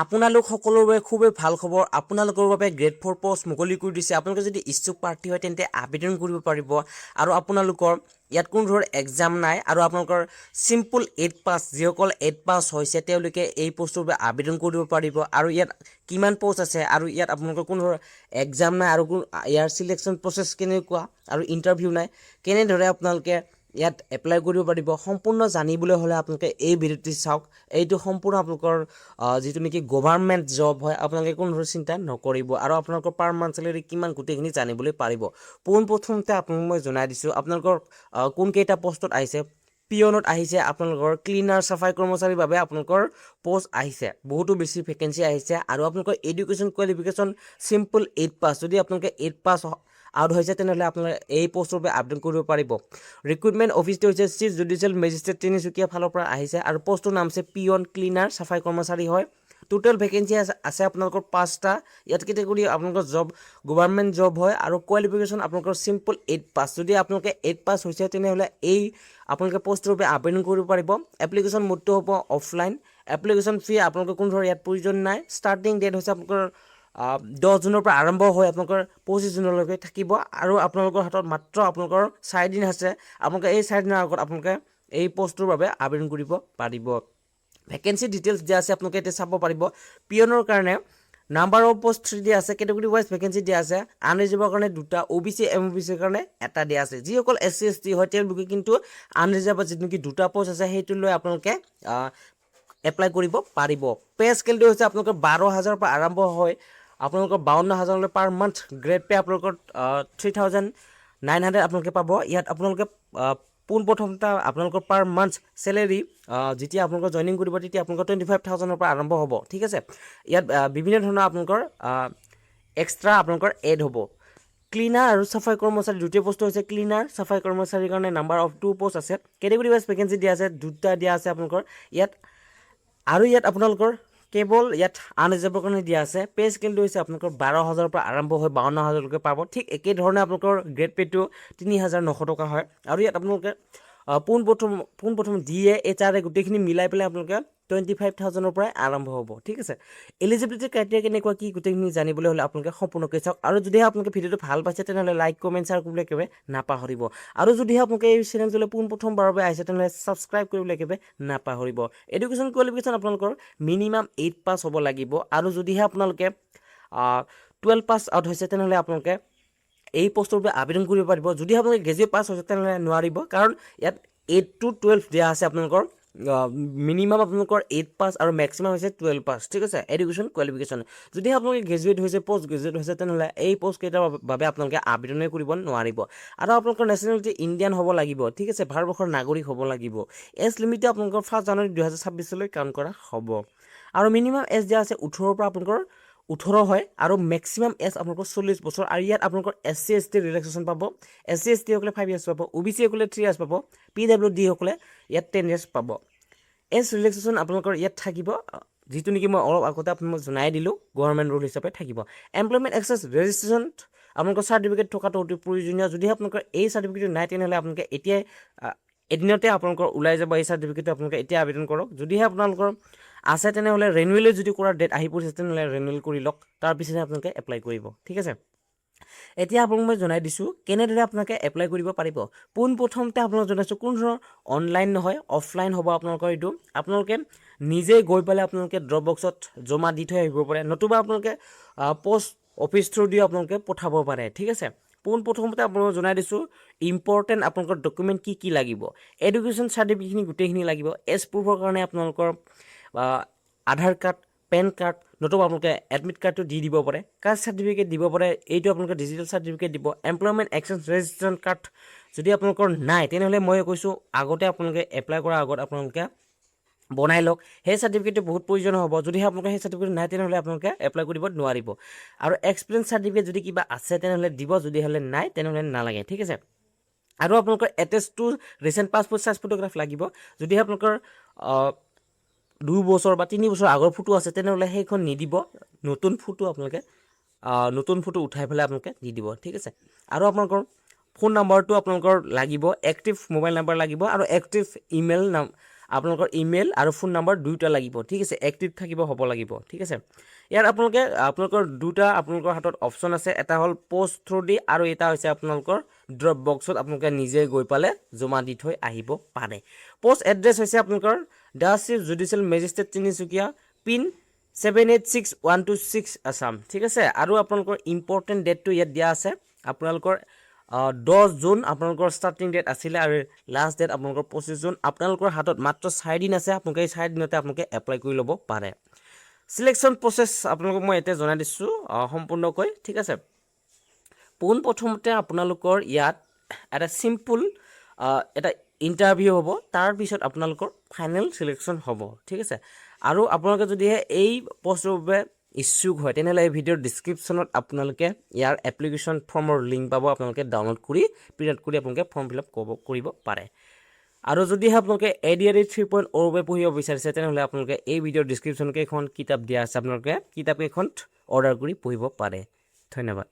আপোনালোক সকলৰ বাবে খুবেই ভাল খবৰ আপোনালোকৰ বাবে গ্ৰেড 4 পোষ্ট মুকলি কৰি দিছে আপোনালোকে যদি ইচ্ছুক প্ৰাৰ্থী হয় তেন্তে আবেদন কৰিব পাৰিব আৰু আপোনালোকৰ ইয়াত কোনো ধৰণৰ এক্সাম নাই আৰু আপোনালোকৰ সিম্পল 8 পাস যিসকল 8 পাস হৈছে তেওঁলোকে এই পোষ্টৰ বাবে আবেদন কৰিব পাৰিব আৰু ইয়াত কিমান পোষ্ট আছে আৰু ইয়াত আপোনালোকৰ কোনো ধৰণৰ এক্সাম নাই আৰু ইয়াৰ সিলেকশন প্ৰসেস কেনেকুৱা আৰু ইন্টাৰভিউ নাই কেনেদৰে আপোনালোকে ইয়াত এপ্লাই কৰিব পাৰিব সম্পূৰ্ণ জানিবলৈ হলে আপোনালোকে এই ভিডিঅ'টো চাওক এইটো সম্পূৰ্ণ আপোনালোকৰ যেটো নেকি গভৰ্ণমেন্ট জব হয় আপোনালোকে কোনো ধৰণৰ চিন্তা নকৰিব আৰু আপোনালোকৰ পাৰ মান্থ স্যালাৰি কিমান গোটেইখিনি জানিবলৈ পাৰিব পোনপ্ৰথমতে আপোনাক মই জনাই দিছো আপোনালোকৰ কোন কেইটা পোষ্টত আহিছে পিয়নত আহিছে আপোনালোকৰ ক্লিনাৰ সাফাই কৰ্মচাৰীৰ বাবে আপোনালোকৰ পোষ্ট আহিছে বহুতো বেছি ভ্যাকেন্সি আহিছে আৰু আপোনালোকৰ এডুকেশ্যন কোৱালিফিকেশ্যন সিম্পল 8 পাস যদি আপোনালোকে 8 পাস আউট হৈছে তেনেহলে আপোনালোকে এই পোষ্টৰ বাবে আবেদন কৰিব পাৰিব ৰিক্ৰুটমেন্ট অফিচটো হৈছে চিফ জুডিচিয়েল মেজিষ্ট্ৰেট তিনিচুকীয়া ফালৰ পৰা আহিছে আৰু পোষ্টৰ নাম আছে পিয়ন ক্লিনাৰ সাফাই কৰ্মচাৰী হয় টোটাল ভ্যাকেন্সি আছে আপোনালোকৰ 5টা ইয়াত কেটেগৰী আপোনালোকৰ জব গভৰ্ণমেন্ট জব হয় আৰু কোৱালিফিকেশ্যন আপোনালোকৰ সিম্পল 8 পাস যদি আপোনালোকে 8 পাস হৈছে তেনেহলে এই আপোনালোকে পোষ্টৰ বাবে আবেদন কৰিব পাৰিব এপ্লিকেশ্যন মোডটো হ'ব অফলাইন এপ্লিকেশ্যন ফি আপোনালোকৰ কোনো ধৰণৰ ইয়াত প্ৰয়োজন নাই ষ্টাৰ্টিং ডেট হৈছে আপোনালোকৰ 10 জুনৰ পৰা আৰম্ভ হৈ আপোনালোকৰ 25 জুনলৈকে থাকিব আৰু আপোনালোকৰ হাতত মাত্ৰ আপোনালোকৰ 4 দিন আছে আপোনালোকে এই 4 দিনৰ আগত আপোনালোকে এই পোষ্টৰ বাবে আবেদন কৰিব পাৰিব ভ্যাকেন্সি ডিটেইলছ দিয়া আছে আপোনালোকে এটা চাব পাৰিব পিয়নৰ কাৰণে নাম্বাৰ অফ পোষ্ট 3 দিয়া আছে ক্যাটাগৰী ওয়াইজ ভ্যাকেন্সি দিয়া আছে আনৰিজাৰ্ভৰ কাৰণে দুটা ওবিসি এমওবিসিৰ কাৰণে এটা দিয়া আছে যিসকল এসসি এসটি হয় তেওঁলোকে কিন্তু আনৰিজাৰ্ভৰ যেটো কি দুটা পোষ্ট আছে সেইটো লৈ আপোনালোকে এপ্লাই কৰিব পাৰিব পে স্কেলটো হৈছে আপোনালোকৰ 12000 পৰা আৰম্ভ হয় আপোনালোকৰ 52000 লৈ পাৰ মান্থ গ্ৰেড পে আপোনালোকৰ 3900 আপোনালোকে পাব ইয়াত আপোনালোকে পোনপ্ৰথমতে আপোনালোকৰ পাৰ মান্থ স্যালাৰি যেতিয়া আপোনালোকৰ জয়েনিং কৰিব তেতিয়া আপোনালোকৰ 25000 ৰ পৰা আৰম্ভ হ'ব ঠিক আছে ইয়াত বিভিন্ন ধৰণৰ আপোনালোকৰ এক্সট্ৰা আপোনালোকৰ এড হ'ব ক্লিনাৰ আৰু সাফাই কৰ্মচাৰী দুটা পোষ্ট হৈছে ক্লিনাৰ সাফাই কৰ্মচাৰীৰ কাৰণে নাম্বাৰ অফ 2 পোষ্ট আছে ক্যাটাগৰী ওয়াইজ ভ্যাকেন্সি দিয়া আছে দুটা দিয়া আছে আপোনালোকৰ ইয়াত আৰু ইয়াত আপোনালোকৰ কেবল ইয়াত আনৰিজাৰ্ভৰ কাৰণে দিয়া আছে পে স্কেলটো হৈছে আপোনালোকৰ 12000 পৰা আৰম্ভ হৈ 52000 লৈকে পাব ঠিক একে ধৰণে আপোনালোকৰ গ্ৰেড পেটো 3900 টকা হয় আৰু ইয়াত আপোনালোকে পোনপ্ৰথম দিয়ে এচআৰ গোটেইখিনি মিলাই পেলাই আপোনালোকে 25000 ৰ পৰা আৰম্ভ হ'ব ঠিক আছে এলিজিবিলিটি ক্ৰাইটেৰিয়া কেনেকুৱা কি গোটেইখিনি জানিবলৈ হলে আপোনালোকে সম্পূৰ্ণকৈ চাওক আৰু যদি আপোনালোকে ভিডিওটো ভাল পাইছে তেনেহলে লাইক কমেন্ট শেয়াৰ কৰিবলৈ একেবাৰে নাপাহৰিব আৰু যদি আপোনালোকে এই চেনেলটোলৈ পোনপ্ৰথমবাৰৰ বাবে আহিছে তেনেহলে সাবস্ক্ৰাইব কৰিবলৈ একেবাৰে নাপাহৰিব এডুকেশ্যন কোৱালিফিকেশ্যন আপোনালোকৰ মিনিমাম 8 পাস হ'ব লাগিব আৰু যদিহে আপোনালোকে 12 পাস আউট হৈছে তেনেহলে আপোনালোকে এই পোষ্টৰ বাবে আবেদন কৰিব পাৰিব যদি আপোনালোকে গ্ৰেজুৱেট পাস হৈছে তেনেহলে নোৱাৰিব কাৰণ ইয়াত 8 to 12 দিয়া আছে আপোনালোকৰ মিনিমাম আপোনালোকৰ 8 পাস আৰু ম্যাক্সিমাম হৈছে 12 পাস ঠিক আছে এডুকেশ্যন কোৱালিফিকেশ্যন যদি আপোনালোকে গ্ৰেজুৱেট হৈছে পোষ্ট গ্ৰেজুৱেট হৈছে তেনেহলে এই পোষ্ট কেইটাৰ বাবে আপোনালোকে আবেদন কৰিব নোৱাৰিব আৰু আপোনালোকৰ নেশ্যনেলিটি ইণ্ডিয়ান হ'ব লাগিব ঠিক আছে ভাৰতবৰ্ষৰ নাগৰিক হ'ব লাগিব এজ লিমিট আপোনালোকৰ 1 জানুৱাৰী 2026 লৈ কাউণ্ট কৰা হ'ব আৰু মিনিমাম এজ দিয়া আছে 18 পৰা আপোনালোকৰ 18 হয় আৰু ম্যাক্সিমাম এজ আপোনালোকৰ 40 বছৰ আৰু ইয়াত আপোনালোকৰ এসসি এসটি ৰিলেক্সেশন পাব এসসি এসটি হকলে 5 ইয়াৰ্স পাব ওবিসি হকলে 3 ইয়াৰ্স পাব পিডব্লিউডি হকলে ইয়াত 10 ইয়াৰ্স পাব এজ ৰিলেক্সেশন আপোনালোকৰ ইয়াত থাকিব যেটো নেকি মই অলপ আগতে আপোনাক জনাই দিলো গভৰ্ণমেন্ট ৰুল হিচাপে থাকিব এমপ্লয়মেন্ট এক্সেস ৰেজিষ্ট্ৰেচন আপোনালোকৰ সাৰ্টিফিকেট থকাটো অতি প্ৰয়োজনীয় যদি আপোনালোকৰ এই সাৰ্টিফিকেট নাই তেনেহলে আপোনালোকে এতিয়া এদিনতে আপোনালোকৰ ওলাই যাব এই সাৰ্টিফিকেট আপোনালোকে এতিয়া আবেদন কৰক যদিহে আপোনালোকৰ আছে তেনেহলে ৰেনুৱেল যদি কৰা ডেট আহি পৰিছে তেনেহলে ৰেনুৱেল কৰি লওক তাৰ পিছতে আপোনালোকে এপ্লাই কৰিব ঠিক আছে এতিয়া আপোনাক মই জনাই দিছো কেনেদৰে আপোনালোকে এপ্লাই কৰিব পাৰিব পোনপ্ৰথমতে আপোনাক জনাইছো কোন ধৰণৰ অনলাইন নহয় অফলাইন হ'ব আপোনালোকৰ এইটো আপোনালোকে নিজে গৈ পেলাই আপোনালোকে ড্ৰপ বক্সত জমা দি থৈ আহিব পাৰে নতুবা আপোনালোকে পোষ্ট অফিচ থ্ৰু দি আপোনালোকে পঠাব পাৰে ঠিক আছে পোনপ্ৰথমতে আপোনাক জনাই দিছো ইম্পৰ্টেন্ট আপোনালোকৰ ডকুমেন্ট কি লাগিব এডুকেশ্যন সাৰ্টিফিকেটখিনি গোটেইখিনি লাগিব এজ প্ৰুফৰ কাৰণে আপোনালোকৰ আধাৰ কাৰ্ড পেন কাৰ্ড নতুবা আপোনালোকে এডমিট কাৰ্ডটো দি দিব পাৰে কাষ্ট সাৰ্টিফিকেট দিব পাৰে এইটো আপোনালোকে ডিজিটেল সাৰ্টিফিকেট দিব এমপ্লয়মেন্ট এক্সচেঞ্জ ৰেজিষ্ট্ৰেচন কাৰ্ড যদি আপোনালোকৰ নাই তেনেহলে মই কৈছো আগতে আপোনালোকে এপ্লাই কৰাৰ আগত আপোনালোকে বনাই লওক সেই সাৰ্টিফিকেটটো বহুত প্ৰয়োজন হ'ব যদি আপোনালোকে সেই সাৰ্টিফিকেট নাই তেনেহলে আপোনালোকে এপ্লাই কৰিব নোৱাৰিব আৰু এক্সপেৰিয়েন্স সাৰ্টিফিকেট যদি কিবা আছে তেনেহলে দিব যদি হলে নাই তেনেহলে নালাগে ঠিক আছে আৰু আপোনালোকৰ attach to recent passport size photograph লাগিব যদি আপোনালোকৰ 2 বছৰ বা 3 বছৰ আগৰ ফটো আছে তেনেহলে সেইখন নিদিব নতুন ফটো উঠাই পেলাই আপোনালোকে দি দিব ঠিক আছে আৰু আপোনালোকৰ ফোন নাম্বাৰটো আপোনালোকৰ লাগিব এক্টিভ মোবাইল নাম্বাৰ লাগিব আৰু এক্টিভ ইমেইল আপোনালোকৰ ইমেইল আৰু ফোন নম্বৰ দুয়োটা লাগিব ঠিক আছে এক্টিভ থাকিব হ'ব লাগিব ঠিক আছে ইয়াত আপোনালোকৰ দুটা আপোনালোকৰ হাতত অপচন আছে এটা হ'ল পোষ্ট থ্ৰু দি আৰু এটা হৈছে আপোনালোকৰ ড্ৰপ বক্সত আপোনালোকে নিজে গৈ পালে জমা দি থৈ আহিব পাৰে পোষ্ট এড্ৰেছ হৈছে আপোনালোকৰ the chief judicial magistrate Tinsukia pin 786126 Assam ঠিক আছে আৰু আপোনালোকৰ ইম্পৰ্টেণ্ট ডেটটো ইয়াত দিয়া আছে আপোনালোকৰ 10 জুন আপোনালোকৰ ষ্টাৰ্টিং ডেট আছিলে আৰু লাষ্ট ডেট আপোনালোকৰ 25 জুন আপোনালোকৰ হাতত মাত্ৰ 4 দিন আছে আপোনালোকে এই 4 দিনতে আপোনালোকে এপ্লাই কৰি ল'ব পাৰে সিলেকশ্যন প্ৰসেছ আপোনালোকক মই এতিয়া জনাই দিছোঁ সম্পূৰ্ণকৈ ঠিক আছে পোনপ্ৰথমতে আপোনালোকৰ ইয়াত এটা সিম্পল এটা ইণ্টাৰভিউ হ'ব তাৰ পিছত আপোনালোকৰ ফাইনেল সিলেকশ্যন হ'ব ঠিক আছে আৰু আপোনালোকে যদি এই পোষ্টৰ বাবে ইচ্ছুক হয় তেনেহ'লে এই ভিডিঅ'ৰ ডিছক্ৰিপশ্যনত আপোনালোকে ইয়াৰ এপ্লিকেশ্যন ফৰ্মৰ লিংক পাব আপোনালোকে ডাউনলোড কৰি প্ৰিণ্ট কৰি আপোনালোকে ফৰ্ম ফিল আপ কৰিব পাৰে আৰু যদিহে আপোনালোকে ADRE 3.0 বাবে পঢ়িব বিচাৰিছে তেনেহ'লে আপোনালোকে এই ভিডিঅ'ৰ ডিছক্ৰিপশ্যনতে এখন কিতাপ দিয়া আছে আপোনালোকে কিতাপকেইখন অৰ্ডাৰ কৰি পঢ়িব পাৰে ধন্যবাদ